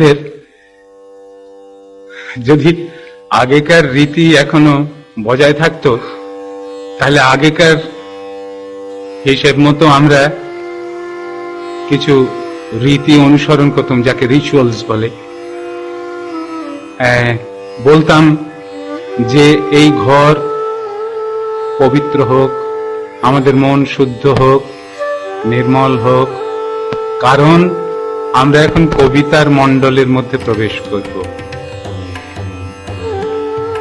আমাদের যদি আগেকার রীতি এখনো বজায় থাকতো, তাহলে আগেকার হিসেব মতো আমরা কিছু রীতি অনুসরণ করতাম, যাকে রিচুয়ালস বলে। বলতাম যে এই ঘর পবিত্র হোক, আমাদের মন শুদ্ধ হোক, নির্মল হোক, কারণ আমরা এখন কবিতার মণ্ডলের মধ্যে প্রবেশ করব।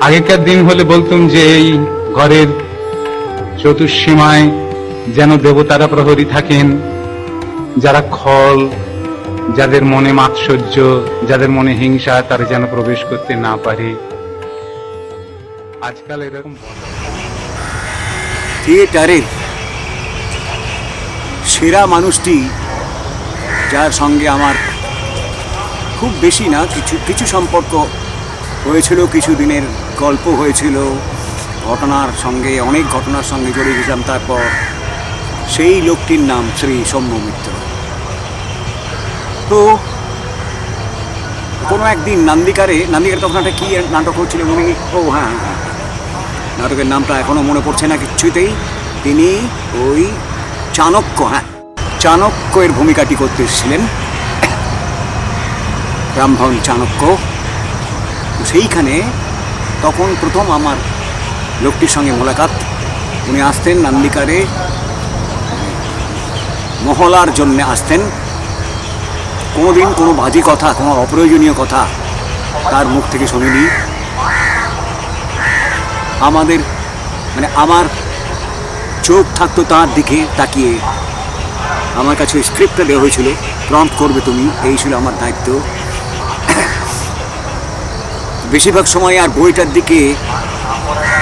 আগেকার দিন হলে বলতাম যে এই ঘরের চতুর্সীমায় যেন দেবতারা প্রহরী থাকেন, যারা খল, যাদের মনে মাৎসর্য, যাদের মনে হিংসা, তারা যেন প্রবেশ করতে না পারে। আজকাল এরকম থিয়েটারের সেরা মানুষটি, যার সঙ্গে আমার খুব বেশি না কিছু কিছু সম্পর্ক হয়েছিল, কিছু দিনের গল্প হয়েছিল, ঘটনার সঙ্গে অনেক ঘটনার সঙ্গে জড়িয়ে গেছিলাম। তারপর সেই লোকটির নাম শ্রী সৌম্য মিত্র। তো কোনো একদিন নান্দিকারে তখন একটা কী নাটক হচ্ছিল মনে, হ্যাঁ, নাটকের নামটা এখনও মনে পড়ছে না কিছুতেই। তিনি ওই চাণক্যের ভূমিকাটি করতে এসেছিলেন, রামভবন চাণক্য। সেইখানে তখন প্রথম আমার লোকটির সঙ্গে মোলাকাত। উনি আসতেন নান্দিকারে, মহলার জন্যে আসতেন। কোনোদিন কোনো বাজে কথা, কোনো অপ্রয়োজনীয় কথা তার মুখ থেকে শুনিনি। আমার চোখ থাকতো তার দিকে তাকিয়ে। আমার কাছে স্ক্রিপ্টটা দেওয়া হয়েছিল, প্রম্পট করবে তুমি, এই ছিল আমার দায়িত্ব। বেশিরভাগ সময় আর বইটার দিকে,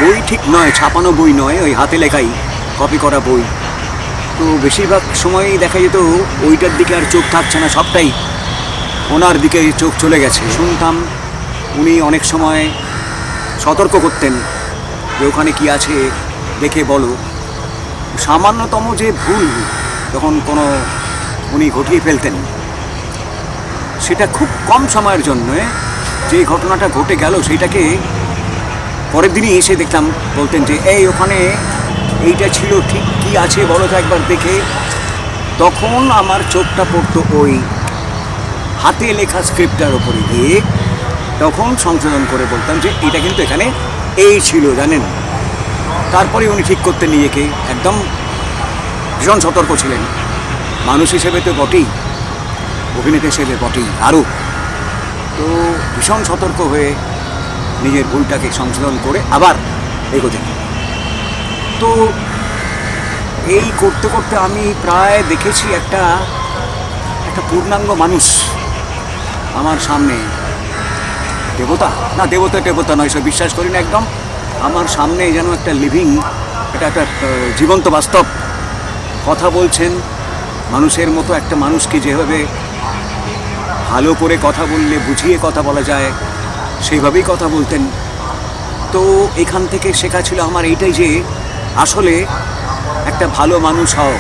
বই ঠিক নয়, ছাপানো বই নয়, ওই হাতে লেখাই, কপি করা বই। তো বেশিরভাগ সময়ই দেখা যেত ওইটার দিকে আর চোখ থাকছে না, সবটাই ওনার দিকে চোখ চলে গেছে। শুনতাম উনি অনেক সময় সতর্ক করতেন যে ওখানে কি আছে দেখে বলো। সামান্যতম যে ভুল যখন কোনো উনি ঘটিয়ে ফেলতেন, সেটা খুব কম সময়ের জন্য যে ঘটনাটা ঘটে গেল সেইটাকে পরের দিনই এসে দেখতাম বলতেন যে এই ওখানে এইটা ছিল, ঠিক কি আছে বলো তো একবার দেখে। তখন আমার চোখটা পড়তো ওই হাতে লেখা স্ক্রিপ্টটার ওপরে গিয়ে, তখন সংশোধন করে বলতাম যে এটা কিন্তু এখানে এই ছিল, জানেন। তারপরে উনি ঠিক করতেন নিজেকে, একদম ভীষণ সতর্ক ছিলেন। মানুষ হিসেবে তো বটেই, অভিনেতা হিসেবে বটেই আরও। তো ভীষণ সতর্ক হয়ে নিজের ভুলটাকে সংশোধন করে আবার এগোতেন। তো এই করতে করতে আমি প্রায় দেখেছি একটা পূর্ণাঙ্গ মানুষ আমার সামনে। দেবতা নয়, সে বিশ্বাস করি না একদম। আমার সামনে যেন একটা লিভিং, একটা জীবন্ত বাস্তব কথা বলছেন মানুষের মতো। একটা মানুষকে যেভাবে ভালো করে কথা বললে বুঝিয়ে কথা বলা যায়, সেইভাবেই কথা বলতেন। তো এখান থেকে শেখা ছিল আমার এইটাই যে আসলে একটা ভালো মানুষ হও।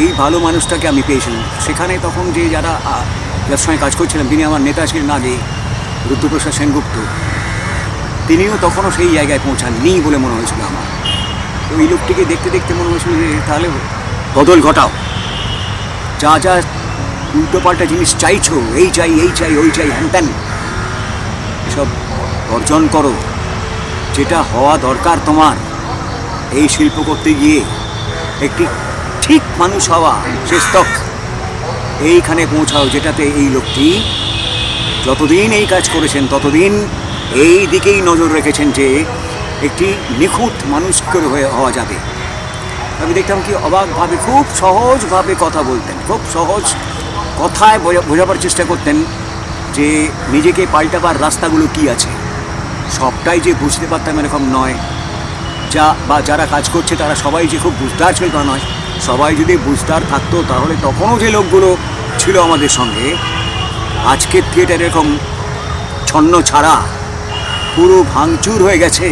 এই ভালো মানুষটাকে আমি পেয়েছিলাম সেখানে। তখন যে যার সঙ্গে কাজ করছিলাম, তিনি আমার নেতা ছিলেন আগে, রুদ্রপ্রসাদ সেনগুপ্ত, তিনিও তখনও সেই জায়গায় পৌঁছাননি বলে মনে হয়েছিল আমার। তো এই লোকটিকে দেখতে দেখতে মনে হয়েছিল যে তাহলে বদল ঘটাও, যা উল্টোপাল্টা জিনিস চাইছো, এই চাই ওই চাই হ্যান ত্যান, এসব অর্জন করো। যেটা হওয়া দরকার তোমার এই শিল্প করতে গিয়ে, একটি ঠিক মানুষ হওয়া, শেষতক এইখানে পৌঁছাও, যেটাতে এই লোকটি যতদিন এই কাজ করেছেন ততদিন এই দিকেই নজর রেখেছেন যে একটি নিখুঁত মানুষ করে হওয়া যাবে। আমি দেখতাম কি অবাকভাবে, খুব সহজভাবে কথা বলতেন, খুব সহজ কথায় বোঝাবার চেষ্টা করতেন যে নিজেকে পাল্টাবার রাস্তাগুলো কি আছে। সবটাই যে বুঝতে পারতাম এরকম নয়, যারা কাজ করছে তারা সবাই যে খুব বুঝদার ছিল তা নয়। সবাই যদি বুঝদার থাকতো তাহলে তখনও যে লোকগুলো ছিল আমাদের সঙ্গে, আজকের থিয়েটার এরকম ছন্ন ছাড়া পুরো ভাঙচুর হয়ে গেছে,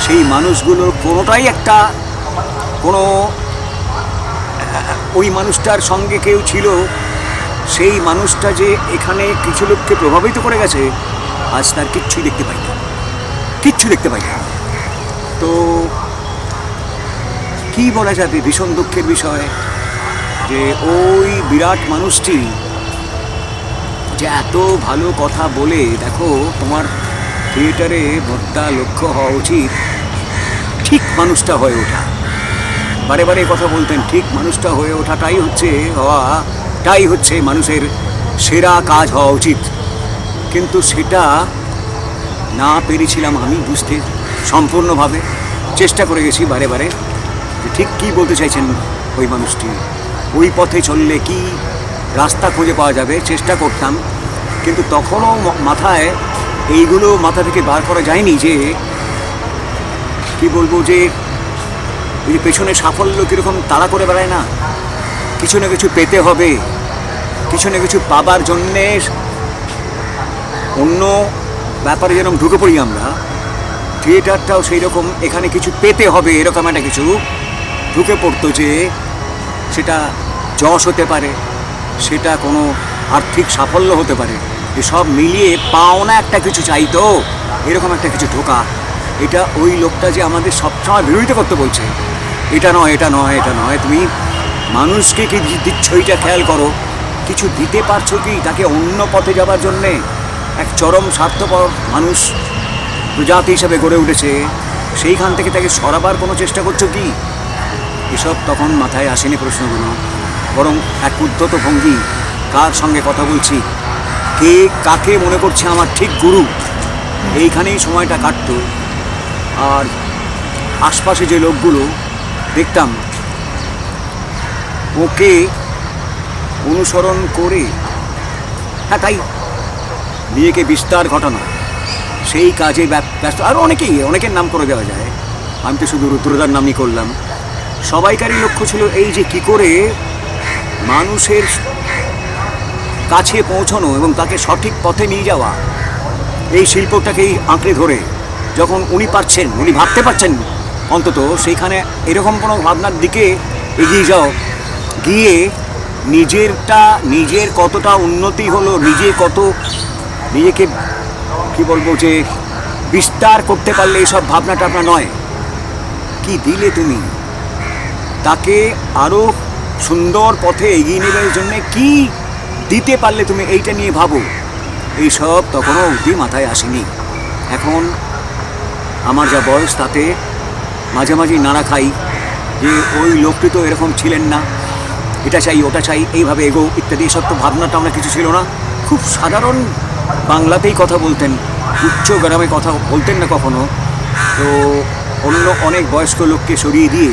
সেই মানুষগুলোর কোনোটাই ওই মানুষটার সঙ্গে কেউ ছিল সেই মানুষটা যে এখানে কিছু লোককে প্রভাবিত করে গেছে, আজ তার কিচ্ছুই দেখতে পাই না, কিচ্ছু দেখতে পাই না। তো কি বলা যাবে, ভীষণ দুঃখের বিষয় যে ওই বিরাট মানুষটি যে এত ভালো কথা বলে, দেখো তোমার থিয়েটারে ভোটটা লক্ষ্য হওয়া উচিত ঠিক মানুষটা হয়ে ওঠা। বারে বারে কথা বলতেন, ঠিক মানুষটা হয়ে ওঠাটাই হচ্ছে মানুষের সেরা কাজ হওয়া উচিত। কিন্তু সেটা না পেরেছিলাম আমি বুঝতে সম্পূর্ণভাবে। চেষ্টা করে গেছি বারে বারে যে ঠিক কী বলতে চাইছেন ওই মানুষটি, ওই পথে চললে কি রাস্তা খুঁজে পাওয়া যাবে, চেষ্টা করতাম। কিন্তু তখনও মাথায় এইগুলো মাথা থেকে বার করা যায়নি যে কি বলবো, যে এই পেছনে সাফল্য কীরকম তাড়া করে বেড়ায় না, কিছু না কিছু পেতে হবে, কিছু না কিছু পাবার জন্যে অন্য ব্যাপারে যেরকম ঢুকে পড়ি আমরা, থিয়েটারটাও সেই রকম এখানে কিছু পেতে হবে এরকম একটা কিছু ঢুকে পড়তো, যে সেটা যশ হতে পারে, সেটা কোনো আর্থিক সাফল্য হতে পারে, এসব মিলিয়ে পাওনা একটা কিছু চাইতো, এরকম একটা কিছু ঢোকা। এটা ওই লোকটা যে আমাদের সবসময় বিরোধিতা করতে বলছে, এটা নয়, এটা নয়, এটা নয়, তুমি মানুষকে কি দিচ্ছ এইটা খেয়াল করো, কিছু দিতে পারছো কি তাকে অন্য পথে যাবার জন্যে। এক চরম স্বার্থপর মানুষ প্রজাতি হিসাবে গড়ে উঠেছে, সেইখান থেকে তাকে সরাবার কোনো চেষ্টা করছো কি? এসব তখন মাথায় আসেনি প্রশ্নগুলো, বরং এক উদ্ধত ভঙ্গি, কার সঙ্গে কথা বলছি, কে কাকে মনে করছে আমার ঠিক গুরু, এইখানেই সময়টা কাটতো। আর আশপাশে যে লোকগুলো দেখতাম ওকে অনুসরণ করে, হ্যাঁ তাই বিয়েকে বিস্তার ঘটানো, সেই কাজে ব্যস্ত। আর অনেকের নাম করে দেওয়া যায়, আমি তো শুধু রুদ্রদার নামই করলাম। সবাইকারই লক্ষ্য ছিল এই যে কি করে মানুষের কাছে পৌঁছানো এবং তাকে সঠিক পথে নিয়ে যাওয়া, এই শিল্পটাকেই আঁকড়ে ধরে যখন উনি পারছেন, উনি ভাবতে পারছেন অন্তত, সেইখানে এরকম কোনো ভাবনার দিকে এগিয়ে যাও, গিয়ে নিজের কতটা উন্নতি হলো, নিজেকে কি বলবো, যে বিস্তার করতে পারলে এইসব ভাবনাটা আপনার নয়, কি দিলে তুমি তাকে আরও সুন্দর পথে এগিয়ে নেবার জন্যে, কি দিতে পারলে তুমি, এইটা নিয়ে ভাবো। এইসব তখনও অবধি মাথায় আসেনি। এখন আমার যা বয়স তাতে মাঝে মাঝে নাড়া খাই যে ওই লোকটি তো এরকম ছিলেন না, এটা চাই ওটা চাই, এইভাবে এগো ইত্যাদি, এসব তো ভাবনাটা আমরা কিছু ছিল না। খুব সাধারণ বাংলাতেই কথা বলতেন, উচ্চ গ্রামে কথা বলতেন না কখনো। তো অন্য অনেক বয়স্ক লোককে সরিয়ে দিয়ে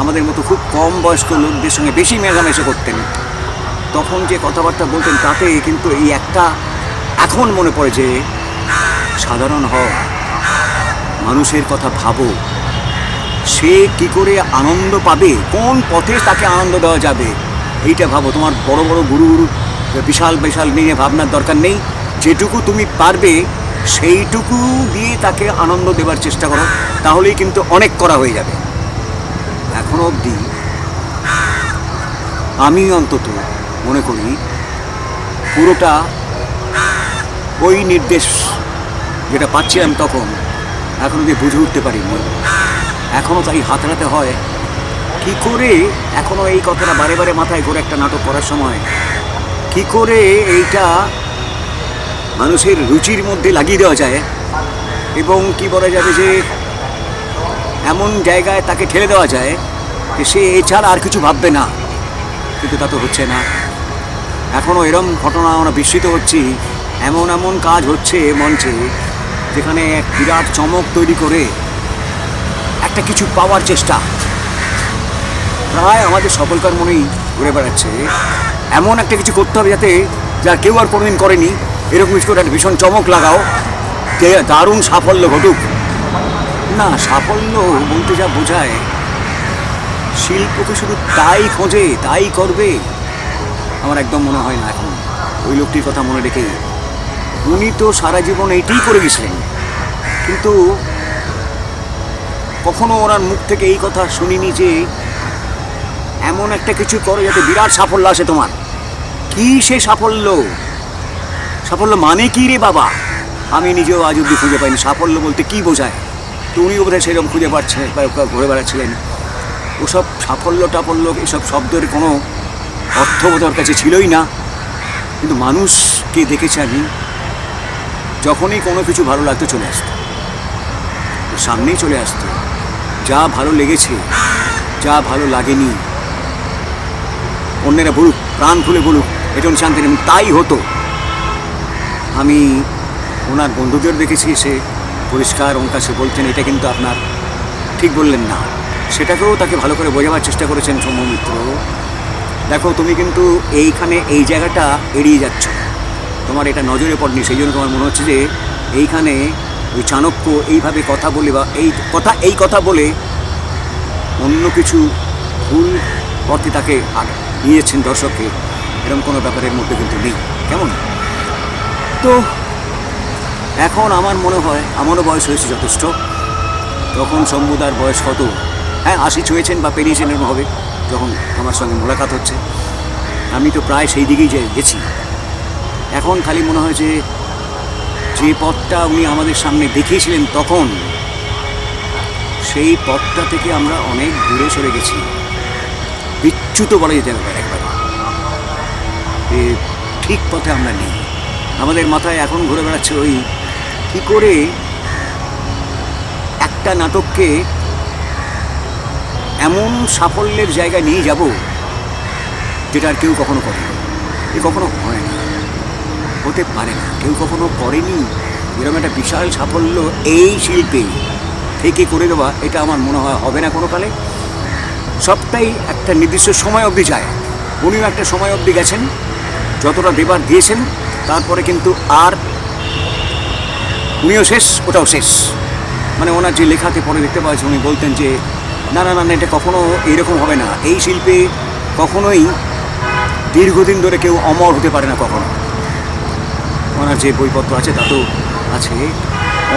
আমাদের মতো খুব কম বয়স্ক লোকদের সঙ্গে বেশি মেঘামেশা করতেন। তখন যে কথাবার্তা বলতেন তাতে কিন্তু এই একটা এখন মনে পড়ে যে সাধারণ হও, মানুষের কথা ভাবো, সে কি করে আনন্দ পাবে, কোন পথে তাকে আনন্দ দেওয়া যাবে, এইটা ভাবো। তোমার বড় বড় গুরু বিশাল বিশাল নিয়ে ভাবনার দরকার নেই, যেটুকু তুমি পারবে সেইটুকু দিয়ে তাকে আনন্দ দেবার চেষ্টা করো, তাহলেই কিন্তু অনেক করা হয়ে যাবে। এখনো অবধি আমি অন্তত মনে করি পুরোটা ওই নির্দেশ যেটা পাচ্ছিলাম তখন এখন অবধি বুঝে উঠতে পারিনি, এখনও তাই হাতড়াতে হয় কি করে। এখনও এই কথাটা বারে বারে মাথায় ঘুরে একটা নাটক করার সময় কি করে এইটা মানুষের রুচির মধ্যে লাগিয়ে দেওয়া যায় এবং কি বলা যাবে যে এমন জায়গায় তাকে ঠেলে দেওয়া যায় যে সে এছাড়া আর কিছু ভাববে না। কিন্তু তা তো হচ্ছে না। এখনও এরম ঘটনা আমরা বিস্মিত হচ্ছি, এমন এমন কাজ হচ্ছে মঞ্চে যেখানে এক বিরাট চমক তৈরি করে একটা কিছু পাওয়ার চেষ্টা প্রায় আমাদের সকলকার মনেই ঘুরে বেড়াচ্ছে। এমন একটা কিছু করতে হবে যাতে যা কেউ আর কোনোদিন করেনি, এরকম কিছু করে একটা ভীষণ চমক লাগাও, যে দারুণ সাফল্য ঘটুক। না, সাফল্য বলতে যা বোঝায়, শিল্পকে শুধু তাই খোঁজে, তাই করবে, আমার একদম মনে হয় না। এখন ওই লোকটির কথা মনে রেখে, উনি তো সারা জীবন এইটাই করে গেছিলেন, কিন্তু কখনো ওনার মুখ থেকে এই কথা শুনিনি যে এমন একটা কিছু করো যাতে বিরাট সাফল্য আসে তোমার। কি সে সাফল্য? সাফল্য মানে কি রে বাবা? আমি নিজেও আজ অব্দি খুঁজে পাইনি সাফল্য বলতে কি বোঝায়। তো উনিও বোধহয় সেরকম খুঁজে পাচ্ছিলেন বা ঘুরে বেড়াচ্ছিলেন। ওসব সাফল্য টাফল্য এসব শব্দের কোনো অর্থবোধ ওর কাছে ছিলই না। কিন্তু মানুষকে দেখেছি আমি, যখনই কোনো কিছু ভালো লাগতো চলে আসতো, ওর সামনেই চলে আসতো। যা ভালো লেগেছে, যা ভালো লাগেনি, অন্যেরা বলুক, প্রাণ খুলে বলুক, এটা উনি শান্তি নেবেন, তাই হতো। আমি ওনার বন্ধুদের দেখেছি, সে পরিষ্কার ওর কাছে বলতেন এটা কিন্তু আপনার ঠিক বললেন না। সেটাকেও তাকে ভালো করে বোঝাবার চেষ্টা করেছেন সৌম্য মিত্র। দেখো তুমি কিন্তু এইখানে এই জায়গাটা এড়িয়ে যাচ্ছ, তোমার এটা নজরে পড়নি, সেই জন্য তোমার মনে হচ্ছে যে এইখানে ওই চাণক্য এইভাবে কথা বলে বা এই কথা বলে অন্য কিছু ভুল পথে তাকে নিয়েছেন দর্শককে, এরকম কোনো ব্যাপারের মধ্যে কিন্তু নেই। কেমন? তো এখন আমার মনে হয় আমারও বয়স হয়েছে যথেষ্ট। তখন শম্ভুদার বয়স কত? হ্যাঁ 80 ছুঁয়েছেন বা পেরিয়েছেন এরকম হবে যখন আমার সঙ্গে মোলাকাত হচ্ছে। আমি তো প্রায় সেই দিকেই গেছি। এখন খালি মনে হয় যে পথটা উনি আমাদের সামনে দেখিয়েছিলেন তখন, সেই পথটা থেকে আমরা অনেক দূরে সরে গেছি, বিচ্যুত বলা যেতে পারে একবারে। ঠিক পথে আমরা নেই। আমাদের মাথায় এখন ঘুরে বেড়াচ্ছে ওই কী করে একটা নাটককে এমন সাফল্যের জায়গায় নিয়ে যাব যেটা আর কেউ কখনো করেনি। এ কখনো হয় না, হতে পারে না, কেউ কখনো করেনি। এরকম একটা বিশাল সাফল্য এই শিল্পে থেকে করে দেওয়া, এটা আমার মনে হয় হবে না কোনো কালে। সবটাই একটা নির্দিষ্ট সময় অবধি যায়। উনিও একটা সময় অবধি গেছেন, যতটা দেবার দিয়েছেন, তারপরে কিন্তু আর উনিও শেষ, ওটাও শেষ। মানে ওনার যে লেখাতে পরে দেখতে পাওয়া উনি বলতেন যে না না না না, এটা কখনো এইরকম হবে না। এই শিল্পে কখনোই দীর্ঘদিন ধরে কেউ অমর হতে পারে না কখনো। ওনার যে বইপত্র আছে তা তো আছে,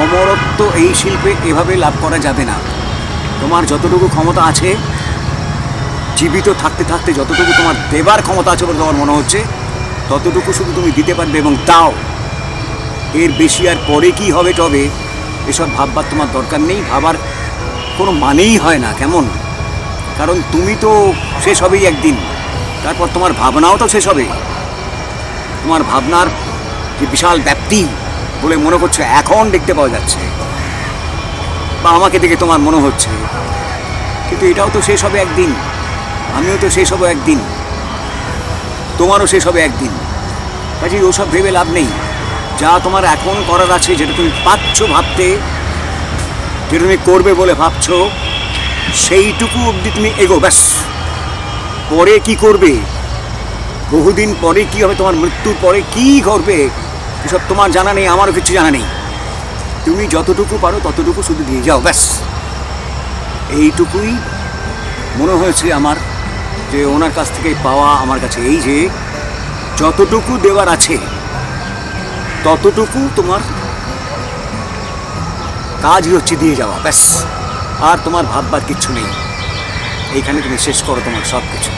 অমরত্ব এই শিল্পে এভাবে লাভ করা যাবে না। তোমার যতটুকু ক্ষমতা আছে, জীবিত থাকতে থাকতে যতটুকু তোমার দেবার ক্ষমতা আছে বলে তোমার মনে হচ্ছে, ততটুকু শুধু তুমি দিতে পারবে, এবং তাও এর বেশি আর পরে কি হবে তবে এসব ভাববার তোমার দরকার নেই, ভাবার কোনো মানেই হয় না। কেমন? কারণ তুমি তো শেষ হবেই একদিন, তারপর তোমার ভাবনাও তো শেষ হবে। তোমার ভাবনার যে বিশাল ব্যাপ্তি বলে মনে করছো এখন দেখতে পাওয়া যাচ্ছে, বা আমাকে দেখে তোমার মনে হচ্ছে, কিন্তু এটাও তো শেষ হবে একদিন, আমিও তো শেষ হবো একদিন, তোমারও শেষ হবে একদিন। কাজেই ওসব ভেবে লাভ নেই। যা তোমার এখন করার আছে, যেটা তুমি পাচ্ছ ভাবতে, যেটা তুমি করবে বলে ভাবছো, সেইটুকু অবধি তুমি এগো, ব্যাস। পরে কি করবে, বহুদিন পরে কি হবে, তোমার মৃত্যুর পরে কি করবে, এসব তোমার জানা নেই, আমারও কিছু জানা নেই। তুমি যতটুকু পারো ততটুকু শুধু দিয়ে যাও, ব্যাস। এইটুকুই মনে হয়েছে আমার, যে ওনার কাছ থেকে পাওয়া আমার কাছে, এই যে যতটুকু দেওয়ার আছে ততটুকু তোমার কাজই হচ্ছে দিয়ে যাওয়া, ব্যাস। আর তোমার ভাববার কিচ্ছু নেই। এইখানে তুমি শেষ করো তোমার সব কিছু।